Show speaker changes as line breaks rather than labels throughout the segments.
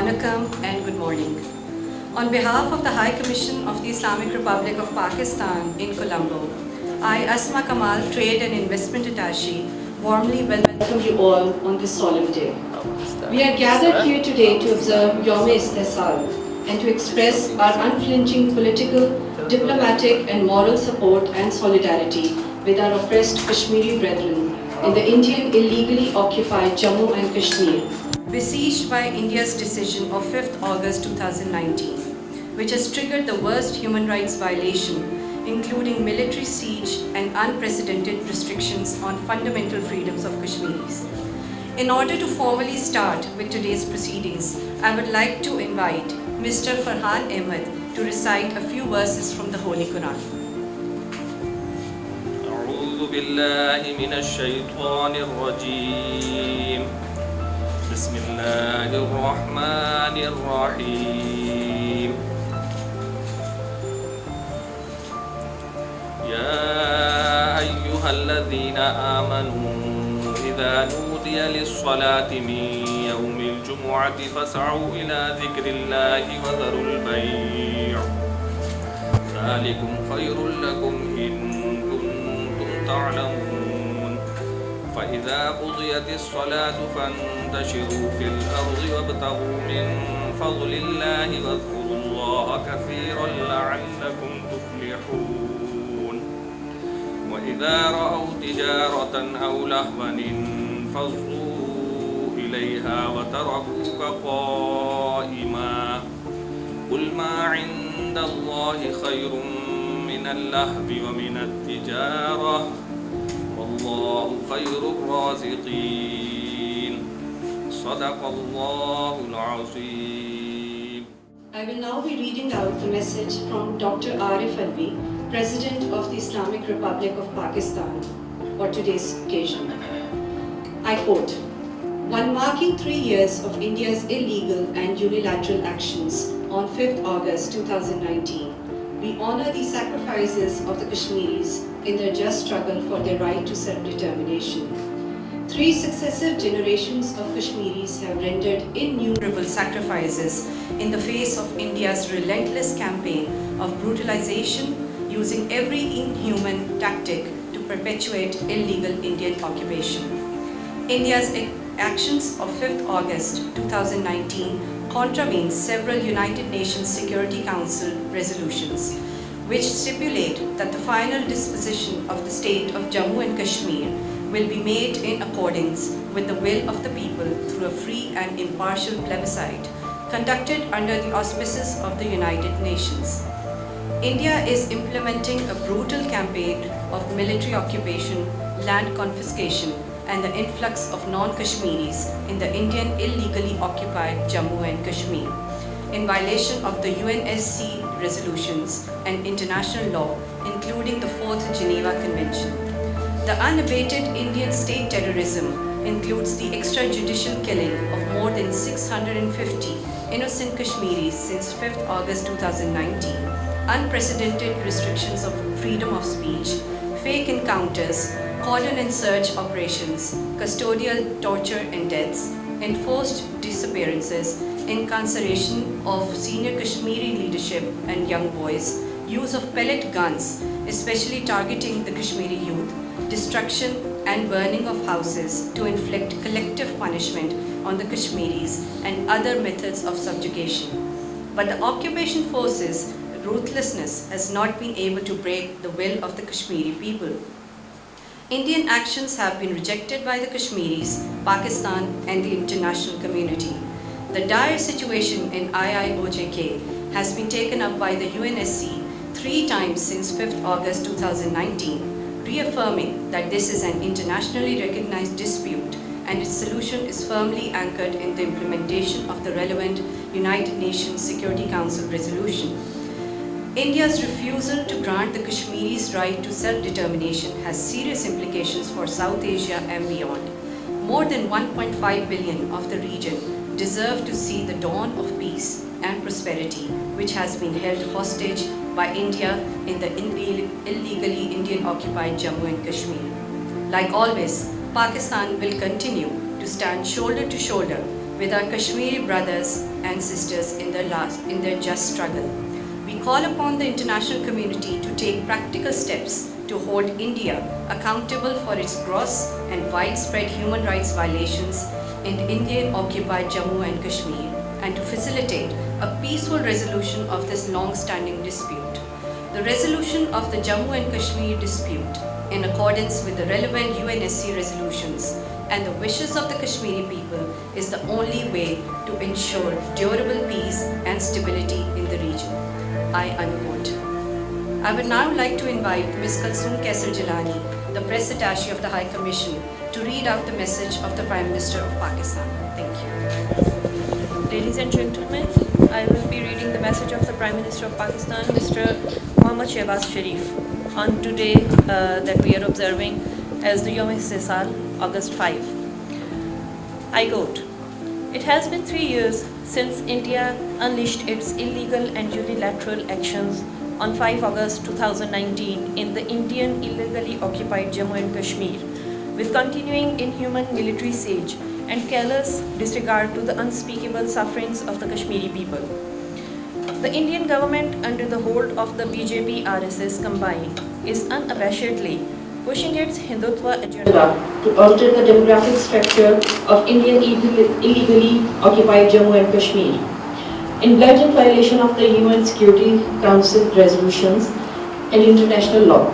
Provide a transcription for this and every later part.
Wanakam and good morning. On behalf of the High Commission of the Islamic Republic of Pakistan in Colombo, I, Asma Kamal, Trade and Investment Attaché, warmly welcome you all on this solemn day. We are gathered here today to observe Yawm-e-Istisal and to express our unflinching political, diplomatic and moral support and solidarity with our oppressed Kashmiri brethren in the Indian illegally occupied Jammu and Kashmir, besieged by India's decision of 5th August 2019, which has triggered the worst human rights violation, including military siege and unprecedented restrictions on fundamental freedoms of Kashmiris. In order to formally start with today's proceedings, I would like to invite Mr. Farhan Ahmed to recite a few verses from the Holy Quran.
أعوذ بالله من الشيطان الرجيم بسم الله الرحمن الرحيم يا أيها الذين آمنوا إذا نودي للصلاة من يوم الجمعة فاسعوا إلى ذكر الله وذروا البيع ذلكم خير لكم إن كنتم تعلمون فإذا قضيت الصلاة فانتشروا في الأرض وابتغوا من فضل الله واذكروا الله كثيرا لعلكم تفلحون وإذا رأوا تجارة أو لهوا انفضوا إليها وتركوك قائما قل ما عند الله خير من اللهو ومن التجارة والله خير الرازقين صدق الله العظيم.
I will now be reading out the message from Dr. Arif Alvi, President of the Islamic Republic of Pakistan, for today's occasion. I quote, "One marking 3 years of India's illegal and unilateral actions on 5th August 2019, we honor the sacrifices of the Kashmiris in their just struggle for their right to self-determination. 3 successive generations of Kashmiris have rendered innumerable sacrifices in the face of India's relentless campaign of brutalization, using every inhuman tactic to perpetuate illegal Indian occupation. India's actions of 5th August 2019 contravenes several United Nations Security Council resolutions, which stipulate that the final disposition of the state of Jammu and Kashmir will be made in accordance with the will of the people through a free and impartial plebiscite conducted under the auspices of the United Nations. India is implementing a brutal campaign of military occupation, land confiscation, and the influx of non-Kashmiris in the Indian illegally occupied Jammu and Kashmir, in violation of the UNSC resolutions and international law, including the 4th Geneva Convention. The unabated Indian state terrorism includes the extrajudicial killing of more than 650 innocent Kashmiris since 5th August 2019, unprecedented restrictions of freedom of speech, fake encounters, cordon and search operations, custodial torture and deaths, enforced disappearances, incarceration of senior Kashmiri leadership and young boys, use of pellet guns, especially targeting the Kashmiri youth, destruction and burning of houses to inflict collective punishment on the Kashmiris, and other methods of subjugation. But the occupation forces' ruthlessness has not been able to break the will of the Kashmiri people. Indian actions have been rejected by the Kashmiris, Pakistan and the international community. The dire situation in IIOJK has been taken up by the UNSC 3 times since 5th August 2019, reaffirming that this is an internationally recognized dispute and its solution is firmly anchored in the implementation of the relevant United Nations Security Council resolution. India's refusal to grant the Kashmiris' right to self-determination has serious implications for South Asia and beyond. More than 1.5 billion of the region deserve to see the dawn of peace and prosperity, which has been held hostage by India in the illegally Indian-occupied Jammu and Kashmir. Like always, Pakistan will continue to stand shoulder to shoulder with our Kashmiri brothers and sisters in their just struggle. We call upon the international community to take practical steps to hold India accountable for its gross and widespread human rights violations in Indian-occupied Jammu and Kashmir, and to facilitate a peaceful resolution of this long-standing dispute. The resolution of the Jammu and Kashmir dispute, in accordance with the relevant UNSC resolutions and the wishes of the Kashmiri people, is the only way to ensure durable peace and stability in the region. I unquote. I would now like to invite Ms. Kalsoom Kaisar Jilani, the Press Attaché of the High Commission, to read out the message of the Prime Minister of Pakistan. Thank you.
Ladies and gentlemen, I will be reading the message of the Prime Minister of Pakistan, Mr. Mohammad Shehbaz Sharif, on today that we are observing as the Yom-e-Istisal, August 5. I quote, "It has been 3 years since India unleashed its illegal and unilateral actions on 5 August 2019 in the Indian illegally occupied Jammu and Kashmir, with continuing inhuman military siege and callous disregard to the unspeakable sufferings of the Kashmiri people. The Indian government, under the hold of the BJP-RSS combined, is unabashedly pushing its Hindutva agenda to alter the demographic structure of Indian illegally occupied Jammu and Kashmir, in blatant violation of the UN Security Council resolutions and international law,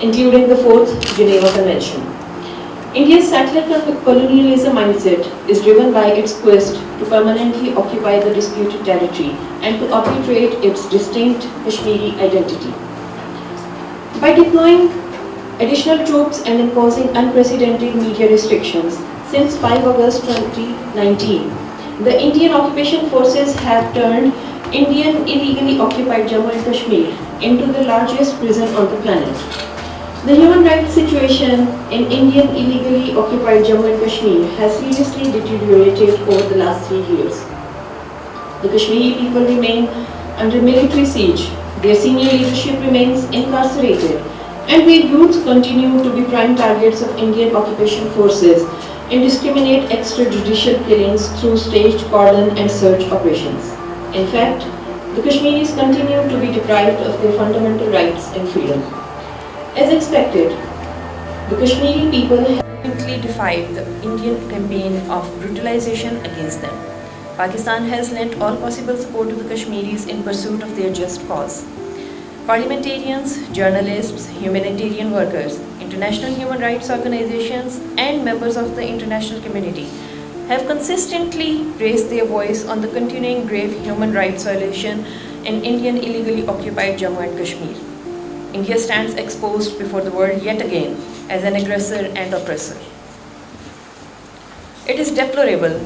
including the 4th Geneva Convention. India's settler colonialism mindset is driven by its quest to permanently occupy the disputed territory and to perpetuate its distinct Kashmiri identity. By deploying additional troops and imposing unprecedented media restrictions since 5 August 2019, the Indian occupation forces have turned Indian illegally occupied Jammu and Kashmir into the largest prison on the planet. The human rights situation in Indian illegally occupied Jammu and Kashmir has seriously deteriorated over the last 3 years. The Kashmiri people remain under military siege, their senior leadership remains incarcerated, and their youth continue to be prime targets of Indian occupation forces indiscriminate extrajudicial killings through staged cordon and search operations. In fact, the Kashmiris continue to be deprived of their fundamental rights and freedom. As expected, the Kashmiri people have vehemently defied the Indian campaign of brutalization against them. Pakistan has lent all possible support to the Kashmiris in pursuit of their just cause. Parliamentarians, journalists, humanitarian workers, international human rights organizations, and members of the international community have consistently raised their voice on the continuing grave human rights violation in Indian illegally occupied Jammu and Kashmir. India stands exposed before the world yet again as an aggressor and oppressor. It is deplorable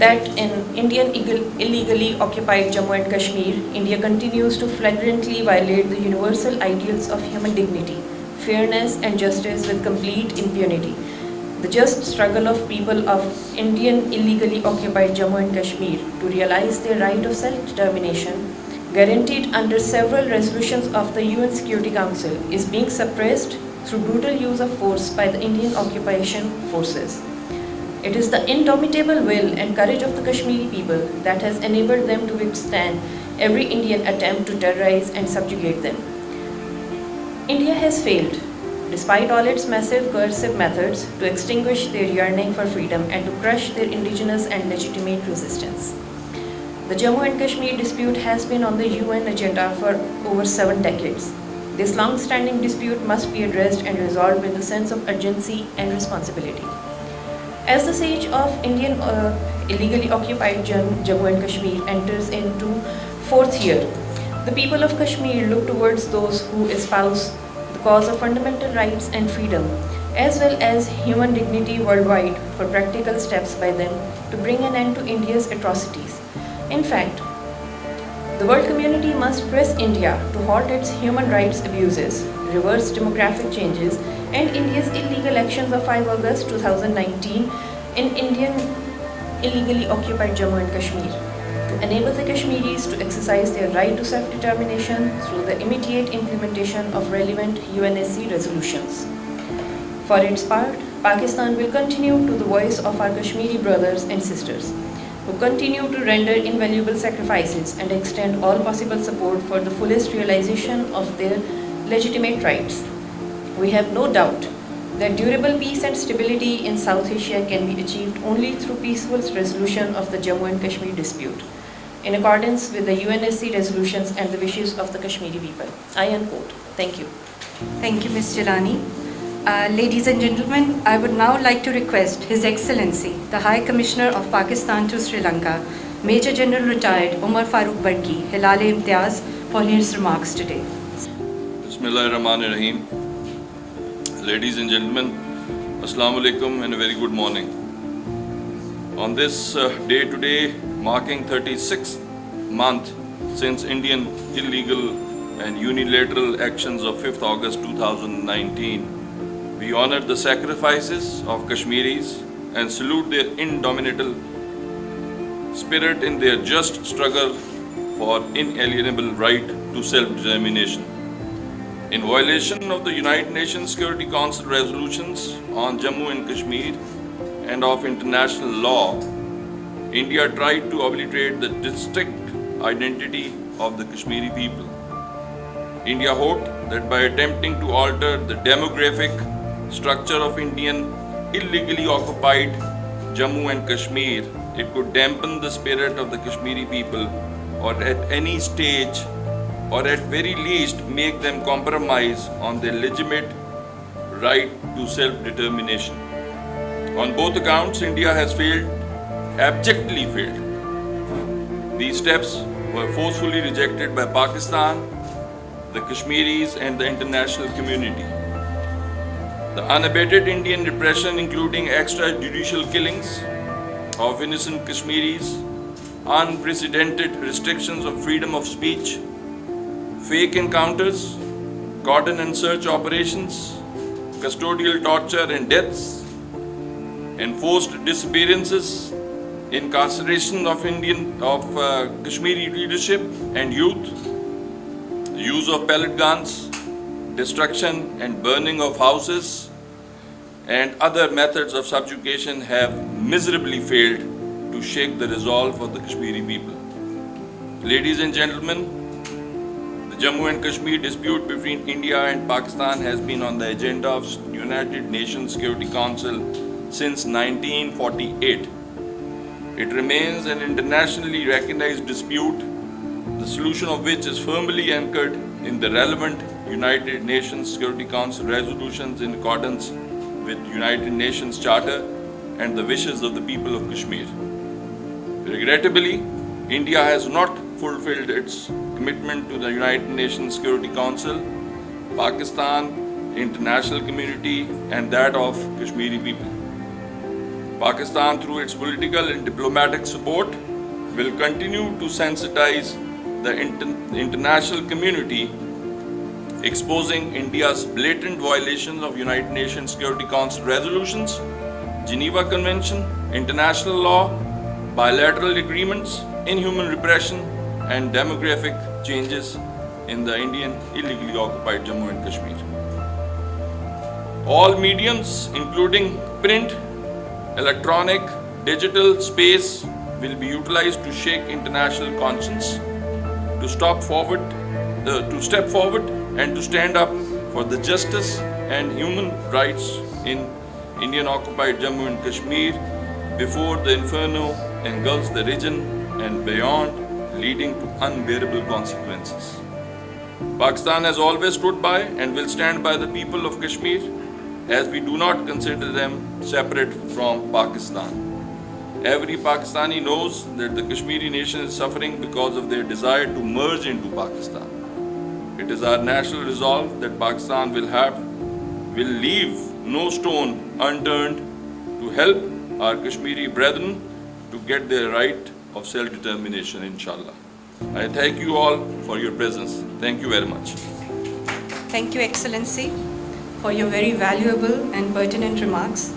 that in Indian illegally occupied Jammu and Kashmir, India continues to flagrantly violate the universal ideals of human dignity, fairness and justice with complete impunity. The just struggle of people of Indian illegally occupied Jammu and Kashmir to realize their right of self-determination, guaranteed under several resolutions of the UN Security Council, is being suppressed through brutal use of force by the Indian occupation forces. It is the indomitable will and courage of the Kashmiri people that has enabled them to withstand every Indian attempt to terrorize and subjugate them. India has failed, despite all its massive coercive methods, to extinguish their yearning for freedom and to crush their indigenous and legitimate resistance. The Jammu and Kashmir dispute has been on the UN agenda for over 7 decades. This long-standing dispute must be addressed and resolved with a sense of urgency and responsibility. As the siege of Indian illegally occupied Jammu and Kashmir enters into 4th year, the people of Kashmir look towards those who espouse the cause of fundamental rights and freedom, as well as human dignity worldwide, for practical steps by them to bring an end to India's atrocities. In fact, the world community must press India to halt its human rights abuses, reverse demographic changes, and India's illegal actions of 5 August 2019 in Indian illegally occupied Jammu and Kashmir, to enable the Kashmiris to exercise their right to self-determination through the immediate implementation of relevant UNSC resolutions. For its part, Pakistan will continue to the voice of our Kashmiri brothers and sisters, who continue to render invaluable sacrifices and extend all possible support for the fullest realization of their legitimate rights. We have no doubt that durable peace and stability in South Asia can be achieved only through peaceful resolution of the Jammu and Kashmir dispute, in accordance with the UNSC resolutions and the wishes of the Kashmiri people. I unquote. Thank you.
Thank you, Ms. Jalani. Ladies and gentlemen, I would now like to request His Excellency, the High Commissioner of Pakistan to Sri Lanka, Major General Retired Umar Farooq Barki, Hilal-e Imtiaz, for his remarks today.
Bismillahirrahmanirrahim. Ladies and gentlemen, Assalamu alaikum and a very good morning. On this day today, marking 36th month since Indian illegal and unilateral actions of 5th August 2019, we honor the sacrifices of Kashmiris and salute their indomitable spirit in their just struggle for inalienable right to self-determination. In violation of the United Nations Security Council resolutions on Jammu and Kashmir and of international law, India tried to obliterate the distinct identity of the Kashmiri people. India hoped that by attempting to alter the demographic structure of Indian illegally occupied Jammu and Kashmir, it could dampen the spirit of the Kashmiri people, or at any stage, or at very least make them compromise on their legitimate right to self-determination. On both accounts, India has failed, abjectly failed. These steps were forcefully rejected by Pakistan, the Kashmiris and the international community. The unabated Indian repression, including extrajudicial killings of innocent Kashmiris, unprecedented restrictions of freedom of speech, fake encounters, cordon and search operations, custodial torture and deaths, enforced disappearances, incarceration of Kashmiri leadership and youth, use of pellet guns, destruction and burning of houses, and other methods of subjugation have miserably failed to shake the resolve of the Kashmiri people. Ladies and gentlemen, the Jammu and Kashmir dispute between India and Pakistan has been on the agenda of United Nations Security Council since 1948. It remains an internationally recognized dispute, the solution of which is firmly anchored in the relevant United Nations Security Council resolutions in accordance with United Nations Charter and the wishes of the people of Kashmir. Regrettably, India has not fulfilled its commitment to the United Nations Security Council, Pakistan, international community, and that of Kashmiri people. Pakistan, through its political and diplomatic support, will continue to sensitize the international community, exposing India's blatant violations of United Nations Security Council resolutions, Geneva Convention, international law, bilateral agreements, inhuman repression, and demographic changes in the Indian illegally occupied Jammu and Kashmir. All mediums, including print, electronic, digital space, will be utilized to shake international conscience, to step forward and to stand up for the justice and human rights in Indian occupied Jammu and Kashmir before the inferno engulfs the region and beyond, leading to unbearable consequences. Pakistan has always stood by and will stand by the people of Kashmir, as we do not consider them separate from Pakistan. Every Pakistani knows that the Kashmiri nation is suffering because of their desire to merge into Pakistan. It is our national resolve that Pakistan will leave no stone unturned to help our Kashmiri brethren to get their right of self-determination, inshallah. I thank you all for your presence. Thank you very much.
Thank you, Excellency, for your very valuable and pertinent remarks.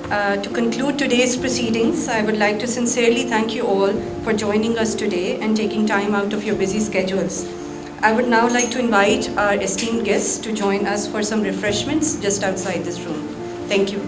To conclude today's proceedings, I would like to sincerely thank you all for joining us today and taking time out of your busy schedules. I would now like to invite our esteemed guests to join us for some refreshments just outside this room. Thank you.